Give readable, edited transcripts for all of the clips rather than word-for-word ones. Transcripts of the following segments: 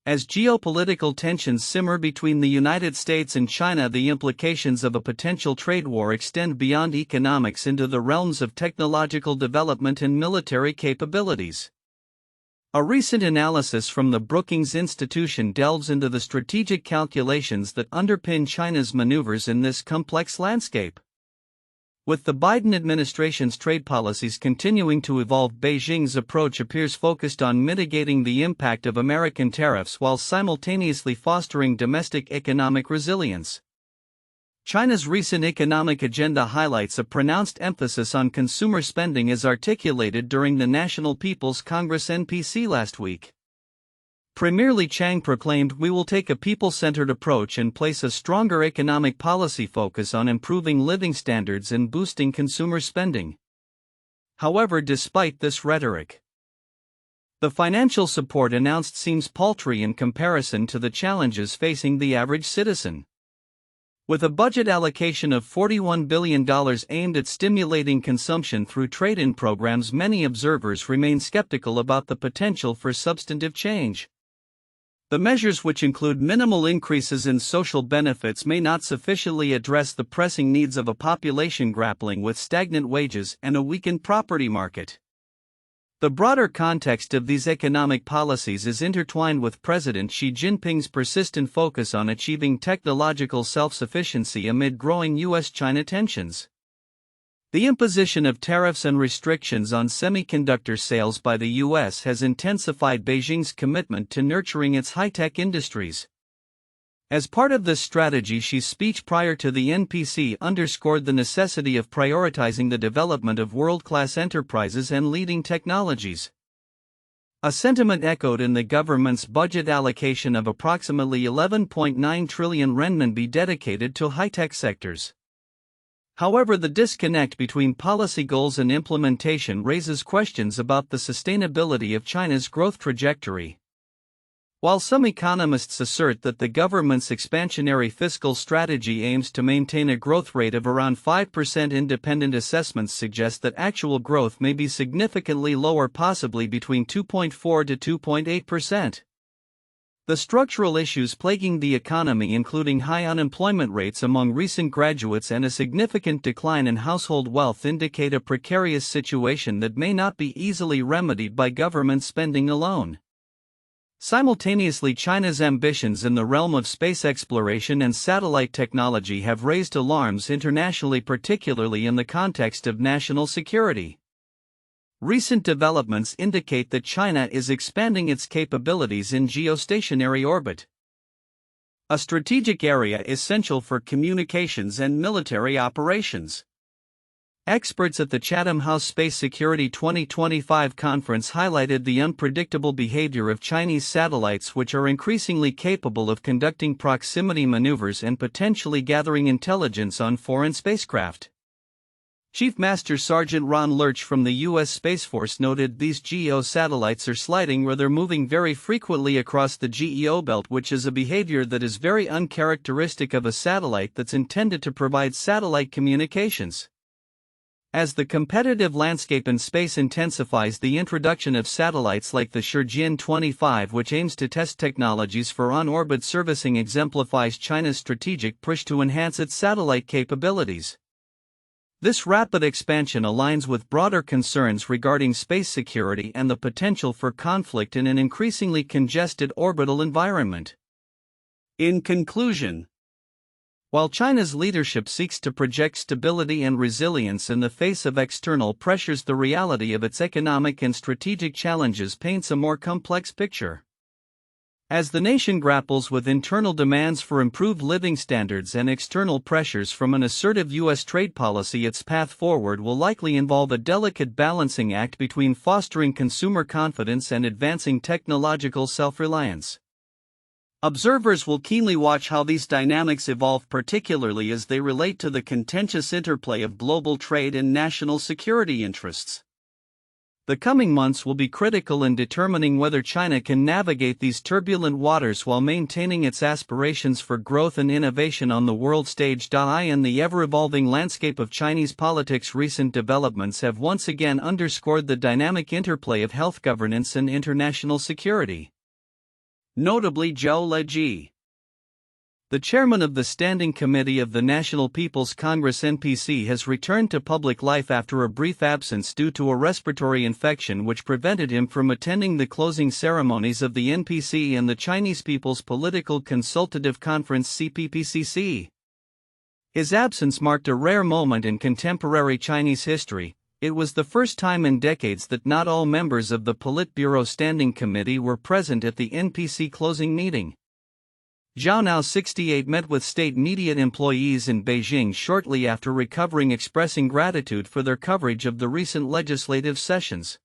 As geopolitical tensions simmer between the United States and China, the implications of a potential trade war extend beyond economics into the realms of technological development and military capabilities. A recent analysis from the Brookings Institution delves into the strategic calculations that underpin China's maneuvers in this complex landscape. With the Biden administration's trade policies continuing to evolve, Beijing's approach appears focused on mitigating the impact of American tariffs while simultaneously fostering domestic economic resilience. China's recent economic agenda highlights a pronounced emphasis on consumer spending as articulated during the National People's Congress (NPC) last week. Premier Li Qiang proclaimed, "We will take a people-centered approach and place a stronger economic policy focus on improving living standards and boosting consumer spending." However, despite this rhetoric, the financial support announced seems paltry in comparison to the challenges facing the average citizen. With a budget allocation of $41 billion aimed at stimulating consumption through trade-in programs, many observers remain skeptical about the potential for substantive change. The measures, which include minimal increases in social benefits, may not sufficiently address the pressing needs of a population grappling with stagnant wages and a weakened property market. The broader context of these economic policies is intertwined with President Xi Jinping's persistent focus on achieving technological self-sufficiency amid growing U.S.-China tensions. The imposition of tariffs and restrictions on semiconductor sales by the U.S. has intensified Beijing's commitment to nurturing its high-tech industries. As part of this strategy, Xi's speech prior to the NPC underscored the necessity of prioritizing the development of world-class enterprises and leading technologies. A sentiment echoed in the government's budget allocation of approximately 11.9 trillion renminbi dedicated to high-tech sectors. However, the disconnect between policy goals and implementation raises questions about the sustainability of China's growth trajectory. While some economists assert that the government's expansionary fiscal strategy aims to maintain a growth rate of around 5%, independent assessments suggest that actual growth may be significantly lower, possibly between 2.4 to 2.8%. The structural issues plaguing the economy, including high unemployment rates among recent graduates and a significant decline in household wealth, indicate a precarious situation that may not be easily remedied by government spending alone. Simultaneously, China's ambitions in the realm of space exploration and satellite technology have raised alarms internationally, particularly in the context of national security. Recent developments indicate that China is expanding its capabilities in geostationary orbit, a strategic area essential for communications and military operations. Experts at the Chatham House Space Security 2025 conference highlighted the unpredictable behavior of Chinese satellites, which are increasingly capable of conducting proximity maneuvers and potentially gathering intelligence on foreign spacecraft. Chief Master Sergeant Ron Lurch from the U.S. Space Force noted these GEO satellites are sliding, or they're moving very frequently across the GEO belt, which is a behavior that is very uncharacteristic of a satellite that's intended to provide satellite communications. As the competitive landscape in space intensifies, the introduction of satellites like the Shenzhen 25, which aims to test technologies for on-orbit servicing, exemplifies China's strategic push to enhance its satellite capabilities. This rapid expansion aligns with broader concerns regarding space security and the potential for conflict in an increasingly congested orbital environment. In conclusion, while China's leadership seeks to project stability and resilience in the face of external pressures, the reality of its economic and strategic challenges paints a more complex picture. As the nation grapples with internal demands for improved living standards and external pressures from an assertive U.S. trade policy, its path forward will likely involve a delicate balancing act between fostering consumer confidence and advancing technological self-reliance. Observers will keenly watch how these dynamics evolve, particularly as they relate to the contentious interplay of global trade and national security interests. The coming months will be critical in determining whether China can navigate these turbulent waters while maintaining its aspirations for growth and innovation on the world stage. In the ever-evolving landscape of Chinese politics, recent developments have once again underscored the dynamic interplay of health governance and international security. notably Zhou Leji. The chairman of the Standing Committee of the National People's Congress (NPC) has returned to public life after a brief absence due to a respiratory infection which prevented him from attending the closing ceremonies of the NPC and the Chinese People's Political Consultative Conference (CPPCC). His absence marked a rare moment in contemporary Chinese history. It was the first time in decades that not all members of the Politburo Standing Committee were present at the NPC closing meeting. Zhao, now 68, met with state media employees in Beijing shortly after recovering, expressing gratitude for their coverage of the recent legislative sessions.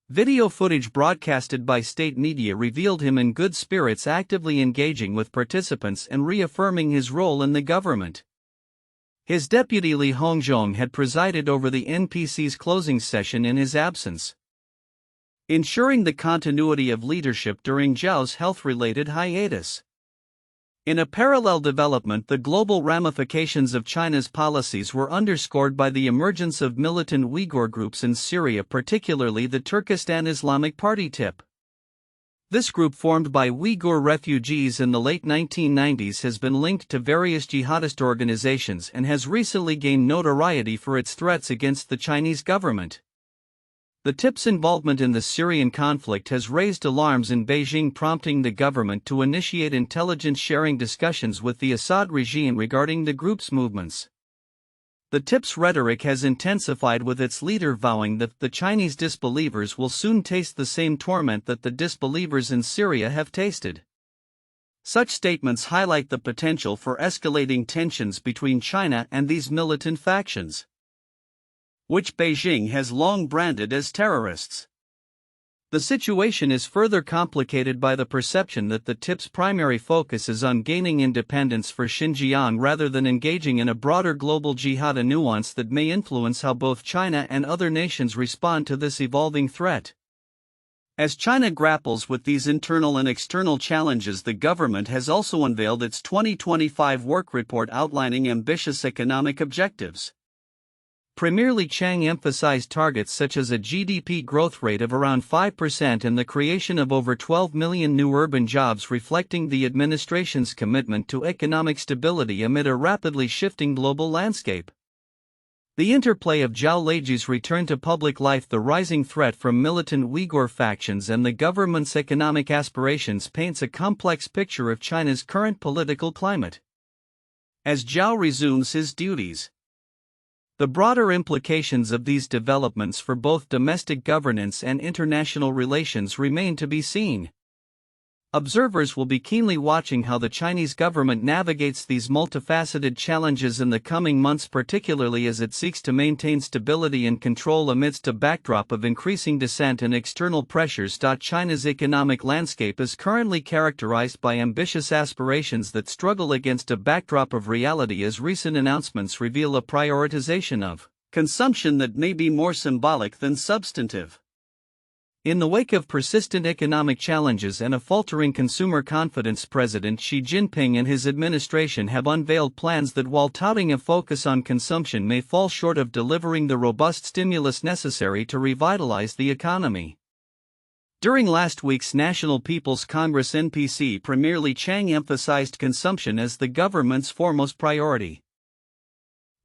Video footage broadcasted by state media revealed him in good spirits, actively engaging with participants and reaffirming his role in the government. His deputy Li Hongzhong had presided over the NPC's closing session in his absence, ensuring the continuity of leadership during Zhao's health-related hiatus. In a parallel development, the global ramifications of China's policies were underscored by the emergence of militant Uyghur groups in Syria, particularly the Turkestan Islamic Party TIP. This group, formed by Uyghur refugees in the late 1990s, has been linked to various jihadist organizations and has recently gained notoriety for its threats against the Chinese government. The TIP's involvement in the Syrian conflict has raised alarms in Beijing, prompting the government to initiate intelligence-sharing discussions with the Assad regime regarding the group's movements. The TIP's rhetoric has intensified, with its leader vowing that the Chinese disbelievers will soon taste the same torment that the disbelievers in Syria have tasted. Such statements highlight the potential for escalating tensions between China and these militant factions, which Beijing has long branded as terrorists. The situation is further complicated by the perception that the TIP's primary focus is on gaining independence for Xinjiang rather than engaging in a broader global jihad, a nuance that may influence how both China and other nations respond to this evolving threat. As China grapples with these internal and external challenges, the government has also unveiled its 2025 work report outlining ambitious economic objectives. Premier Li Qiang emphasized targets such as a GDP growth rate of around 5% and the creation of over 12 million new urban jobs, reflecting the administration's commitment to economic stability amid a rapidly shifting global landscape. The interplay of Zhao Leji's return to public life, the rising threat from militant Uyghur factions, and the government's economic aspirations paints a complex picture of China's current political climate. As Zhao resumes his duties, the broader implications of these developments for both domestic governance and international relations remain to be seen. Observers will be keenly watching how the Chinese government navigates these multifaceted challenges in the coming months, particularly as it seeks to maintain stability and control amidst a backdrop of increasing dissent and external pressures. China's economic landscape is currently characterized by ambitious aspirations that struggle against a backdrop of reality, as recent announcements reveal a prioritization of consumption that may be more symbolic than substantive. In the wake of persistent economic challenges and a faltering consumer confidence, President Xi Jinping and his administration have unveiled plans that, while touting a focus on consumption, may fall short of delivering the robust stimulus necessary to revitalize the economy. During last week's National People's Congress (NPC), Premier Li Qiang emphasized consumption as the government's foremost priority,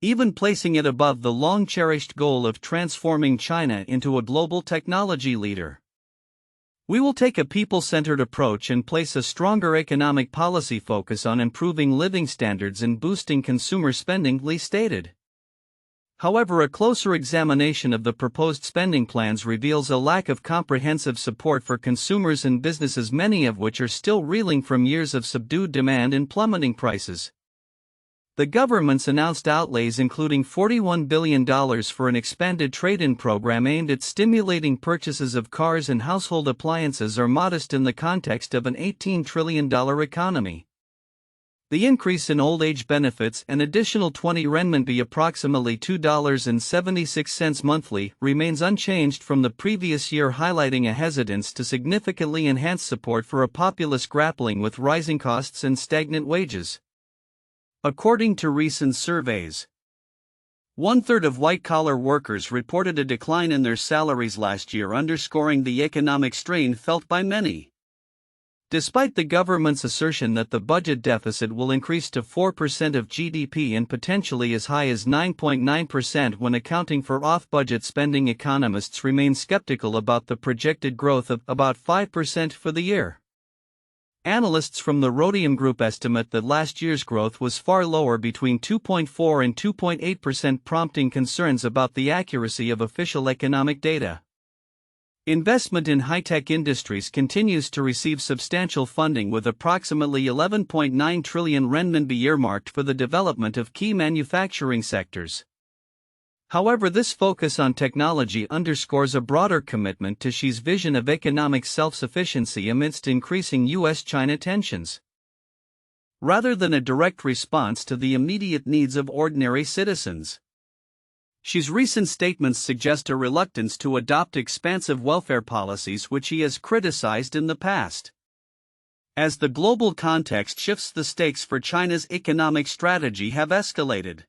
even placing it above the long-cherished goal of transforming China into a global technology leader. We will take a people-centered approach and place a stronger economic policy focus on improving living standards and boosting consumer spending, Li stated. However, a closer examination of the proposed spending plans reveals a lack of comprehensive support for consumers and businesses, many of which are still reeling from years of subdued demand and plummeting prices. The government's announced outlays, including $41 billion for an expanded trade-in program aimed at stimulating purchases of cars and household appliances, are modest in the context of an $18 trillion economy. The increase in old age benefits, an additional 20 renminbi, approximately $2.76 monthly, remains unchanged from the previous year, highlighting a hesitance to significantly enhance support for a populace grappling with rising costs and stagnant wages. According to recent surveys, 1/3 of white-collar workers reported a decline in their salaries last year, underscoring the economic strain felt by many. Despite the government's assertion that the budget deficit will increase to 4% of GDP and potentially as high as 9.9% when accounting for off-budget spending, economists remain skeptical about the projected growth of about 5% for the year. Analysts from the Rhodium Group estimate that last year's growth was far lower, between 2.4 and 2.8%, prompting concerns about the accuracy of official economic data. Investment in high-tech industries continues to receive substantial funding, with approximately 11.9 trillion renminbi earmarked for the development of key manufacturing sectors. However, this focus on technology underscores a broader commitment to Xi's vision of economic self-sufficiency amidst increasing US-China tensions. Rather than a direct response to the immediate needs of ordinary citizens, Xi's recent statements suggest a reluctance to adopt expansive welfare policies, which he has criticized in the past. As the global context shifts, the stakes for China's economic strategy have escalated.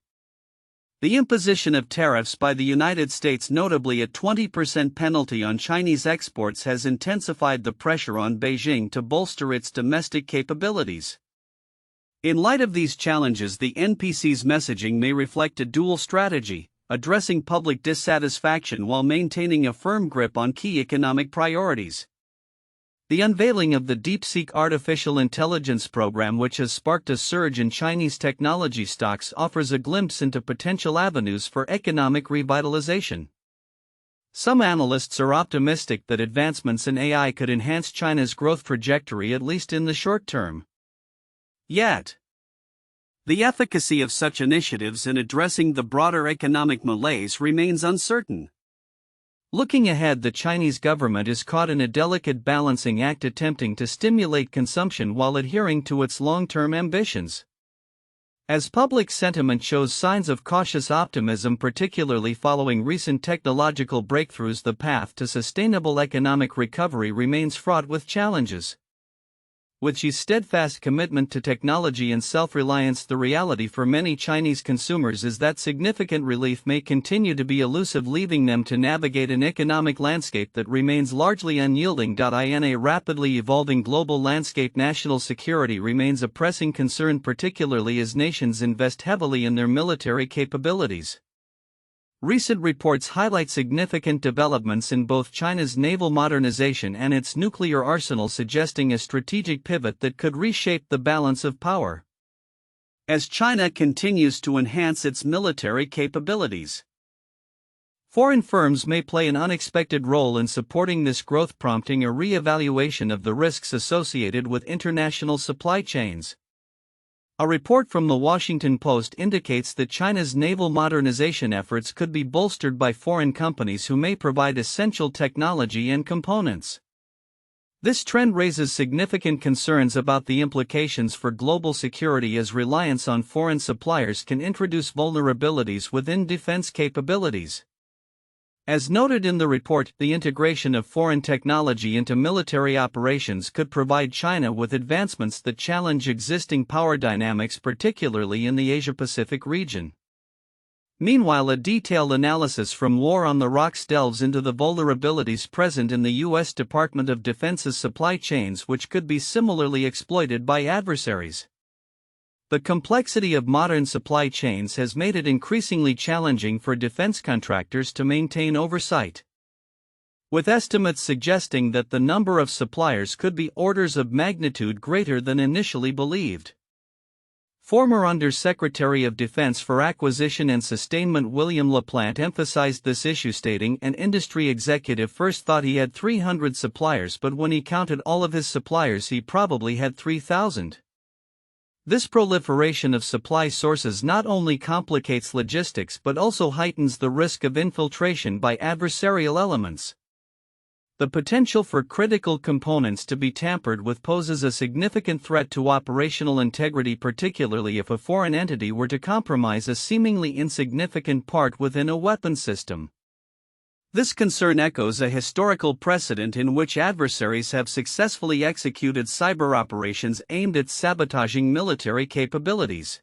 The imposition of tariffs by the United States, notably a 20% penalty on Chinese exports, has intensified the pressure on Beijing to bolster its domestic capabilities. In light of these challenges, the NPC's messaging may reflect a dual strategy, addressing public dissatisfaction while maintaining a firm grip on key economic priorities. The unveiling of the DeepSeek artificial intelligence program, which has sparked a surge in Chinese technology stocks, offers a glimpse into potential avenues for economic revitalization. Some analysts are optimistic that advancements in AI could enhance China's growth trajectory, at least in the short term. Yet, the efficacy of such initiatives in addressing the broader economic malaise remains uncertain. Looking ahead, the Chinese government is caught in a delicate balancing act, attempting to stimulate consumption while adhering to its long-term ambitions. As public sentiment shows signs of cautious optimism, particularly following recent technological breakthroughs, the path to sustainable economic recovery remains fraught with challenges. With Xi's steadfast commitment to technology and self-reliance, the reality for many Chinese consumers is that significant relief may continue to be elusive, leaving them to navigate an economic landscape that remains largely unyielding. In a rapidly evolving global landscape, national security remains a pressing concern, particularly as nations invest heavily in their military capabilities. Recent reports highlight significant developments in both China's naval modernization and its nuclear arsenal, suggesting a strategic pivot that could reshape the balance of power. As China continues to enhance its military capabilities, foreign firms may play an unexpected role in supporting this growth, prompting a re-evaluation of the risks associated with international supply chains. A report from the Washington Post indicates that China's naval modernization efforts could be bolstered by foreign companies who may provide essential technology and components. This trend raises significant concerns about the implications for global security, as reliance on foreign suppliers can introduce vulnerabilities within defense capabilities. As noted in the report, the integration of foreign technology into military operations could provide China with advancements that challenge existing power dynamics, particularly in the Asia-Pacific region. Meanwhile, a detailed analysis from War on the Rocks delves into the vulnerabilities present in the U.S. Department of Defense's supply chains, which could be similarly exploited by adversaries. The complexity of modern supply chains has made it increasingly challenging for defense contractors to maintain oversight, with estimates suggesting that the number of suppliers could be orders of magnitude greater than initially believed. Former Under-Secretary of Defense for Acquisition and Sustainment William LaPlante emphasized this issue, stating, "An industry executive first thought he had 300 suppliers, but when he counted all of his suppliers he probably had 3,000. This proliferation of supply sources not only complicates logistics but also heightens the risk of infiltration by adversarial elements. The potential for critical components to be tampered with poses a significant threat to operational integrity, particularly if a foreign entity were to compromise a seemingly insignificant part within a weapons system." This concern echoes a historical precedent in which adversaries have successfully executed cyber operations aimed at sabotaging military capabilities.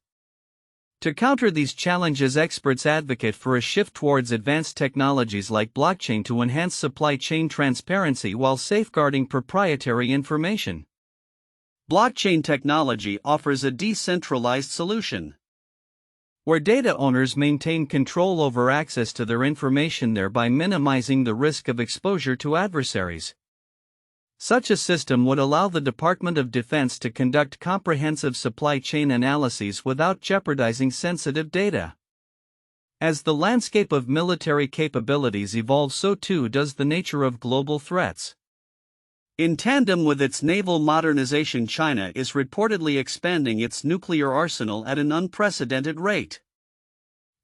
To counter these challenges, experts advocate for a shift towards advanced technologies like blockchain to enhance supply chain transparency while safeguarding proprietary information. Blockchain technology offers a decentralized solution, where data owners maintain control over access to their information, thereby minimizing the risk of exposure to adversaries. Such a system would allow the Department of Defense to conduct comprehensive supply chain analyses without jeopardizing sensitive data. As the landscape of military capabilities evolves, so too does the nature of global threats. In tandem with its naval modernization, China is reportedly expanding its nuclear arsenal at an unprecedented rate.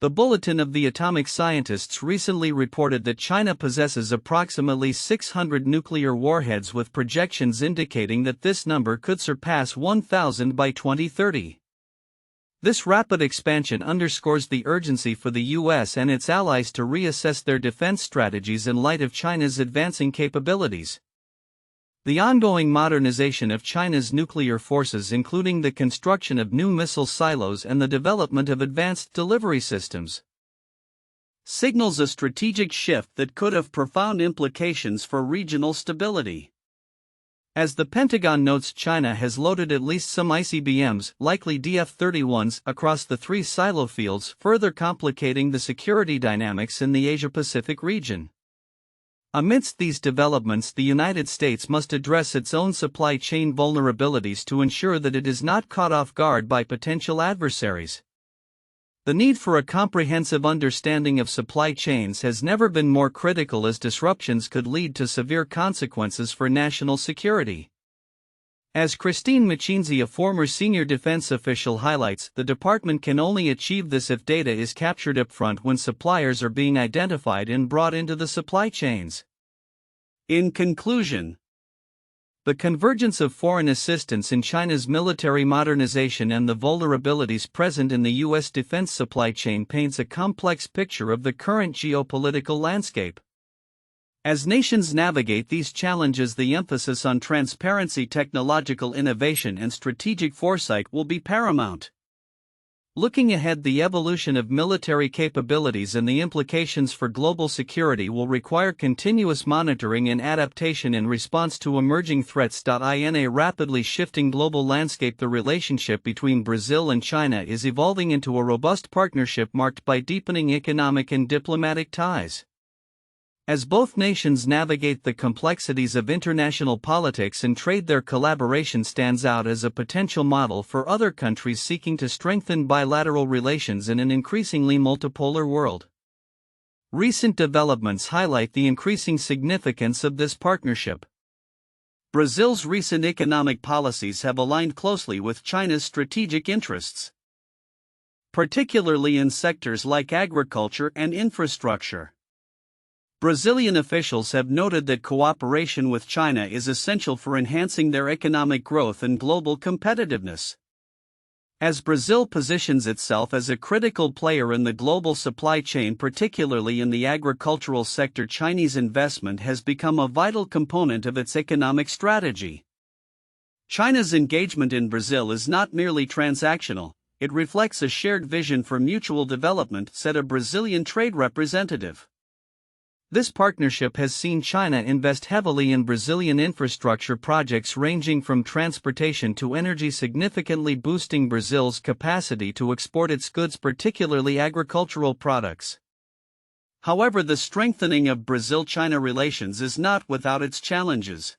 The Bulletin of the Atomic Scientists recently reported that China possesses approximately 600 nuclear warheads, with projections indicating that this number could surpass 1,000 by 2030. This rapid expansion underscores the urgency for the U.S. and its allies to reassess their defense strategies in light of China's advancing capabilities. The ongoing modernization of China's nuclear forces, including the construction of new missile silos and the development of advanced delivery systems, signals a strategic shift that could have profound implications for regional stability. As the Pentagon notes, China has loaded at least some ICBMs, likely DF-31s, across the three silo fields, further complicating the security dynamics in the Asia-Pacific region. Amidst these developments, the United States must address its own supply chain vulnerabilities to ensure that it is not caught off guard by potential adversaries. The need for a comprehensive understanding of supply chains has never been more critical, as disruptions could lead to severe consequences for national security. As Christine Machinzi, a former senior defense official, highlights, the department can only achieve this if data is captured upfront when suppliers are being identified and brought into the supply chains. In conclusion, the convergence of foreign assistance in China's military modernization and the vulnerabilities present in the U.S. defense supply chain paints a complex picture of the current geopolitical landscape. As nations navigate these challenges, the emphasis on transparency, technological innovation, and strategic foresight will be paramount. Looking ahead, the evolution of military capabilities and the implications for global security will require continuous monitoring and adaptation in response to emerging threats. In a rapidly shifting global landscape, the relationship between Brazil and China is evolving into a robust partnership marked by deepening economic and diplomatic ties. As both nations navigate the complexities of international politics and trade, their collaboration stands out as a potential model for other countries seeking to strengthen bilateral relations in an increasingly multipolar world. Recent developments highlight the increasing significance of this partnership. Brazil's recent economic policies have aligned closely with China's strategic interests, particularly in sectors like agriculture and infrastructure. Brazilian officials have noted that cooperation with China is essential for enhancing their economic growth and global competitiveness. As Brazil positions itself as a critical player in the global supply chain, particularly in the agricultural sector, Chinese investment has become a vital component of its economic strategy. China's engagement in Brazil is not merely transactional, it reflects a shared vision for mutual development, said a Brazilian trade representative. This partnership has seen China invest heavily in Brazilian infrastructure projects ranging from transportation to energy, significantly boosting Brazil's capacity to export its goods, particularly agricultural products. However, the strengthening of Brazil-China relations is not without its challenges.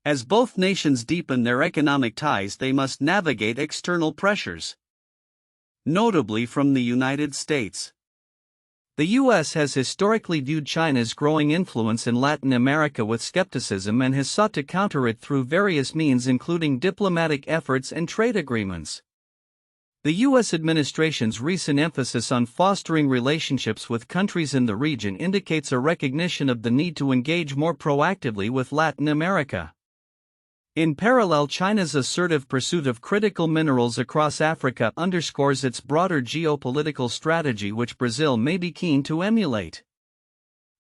As both nations deepen their economic ties, they must navigate external pressures, notably from the United States. The U.S. has historically viewed China's growing influence in Latin America with skepticism and has sought to counter it through various means, including diplomatic efforts and trade agreements. The U.S. administration's recent emphasis on fostering relationships with countries in the region indicates a recognition of the need to engage more proactively with Latin America. In parallel, China's assertive pursuit of critical minerals across Africa underscores its broader geopolitical strategy, which Brazil may be keen to emulate.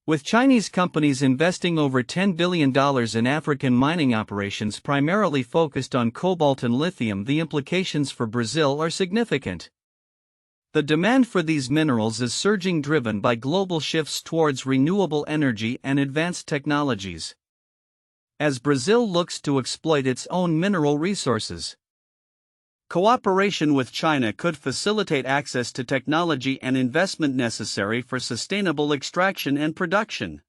With Chinese companies investing over $10 billion in African mining operations primarily focused on cobalt and lithium, the implications for Brazil are significant. The demand for these minerals is surging, driven by global shifts towards renewable energy and advanced technologies. as Brazil looks to exploit its own mineral resources. Cooperation with China could facilitate access to technology and investment necessary for sustainable extraction and production.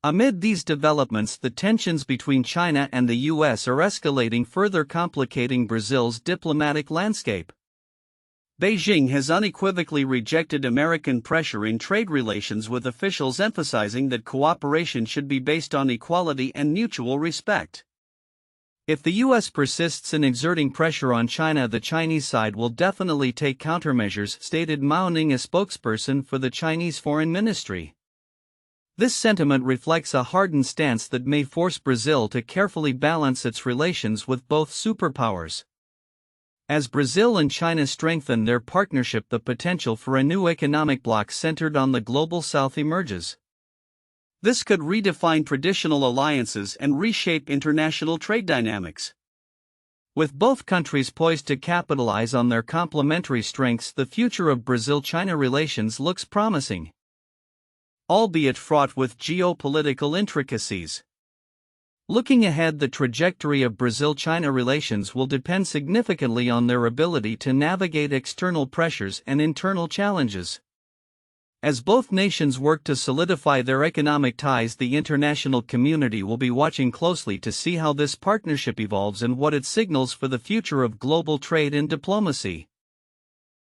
Amid these developments, the tensions between China and the US are escalating, further complicating Brazil's diplomatic landscape. Beijing has unequivocally rejected American pressure in trade relations, with officials emphasizing that cooperation should be based on equality and mutual respect. If the US persists in exerting pressure on China, the Chinese side will definitely take countermeasures, stated Mao Ning, a spokesperson for the Chinese Foreign Ministry. This sentiment reflects a hardened stance that may force Brazil to carefully balance its relations with both superpowers. As Brazil and China strengthen their partnership, the potential for a new economic bloc centered on the Global South emerges. This could redefine traditional alliances and reshape international trade dynamics. With both countries poised to capitalize on their complementary strengths, the future of Brazil-China relations looks promising, albeit fraught with geopolitical intricacies. Looking ahead, the trajectory of Brazil-China relations will depend significantly on their ability to navigate external pressures and internal challenges. As both nations work to solidify their economic ties, the international community will be watching closely to see how this partnership evolves and what it signals for the future of global trade and diplomacy.